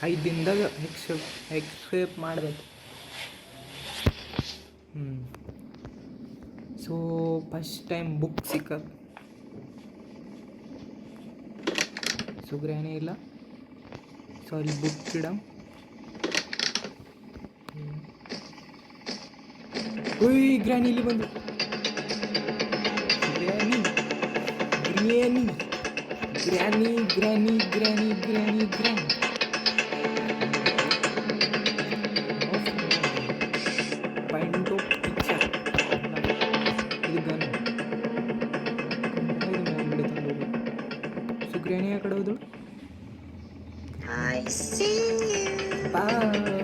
5 ದಿನದಾಗ ಎಕ್ಸೆಪ್ಟ್ ಮಾಡಬೇಕು. So first time book ಸಿಕ್ಕದು. ಸೊ ಗ್ರ್ಯಾನಿ ಇಲ್ಲ, ಸೊ ಅಲ್ಲಿ ಬುಕ್ ಇಡ. ಓಯ್ ಗ್ರ್ಯಾನಿ ಇಲ್ಲಿ ಬಂದು. Granny granny granny granny granny granny granny point of picture. ಇದು ಗನ್ ಮೇಲ್ಗಡೆ ತಂದು. ಸೊ ಗ್ರ್ಯಾನಿ ಆ ಕಡೆ ಹೋದಳು. ಬಾಯ್.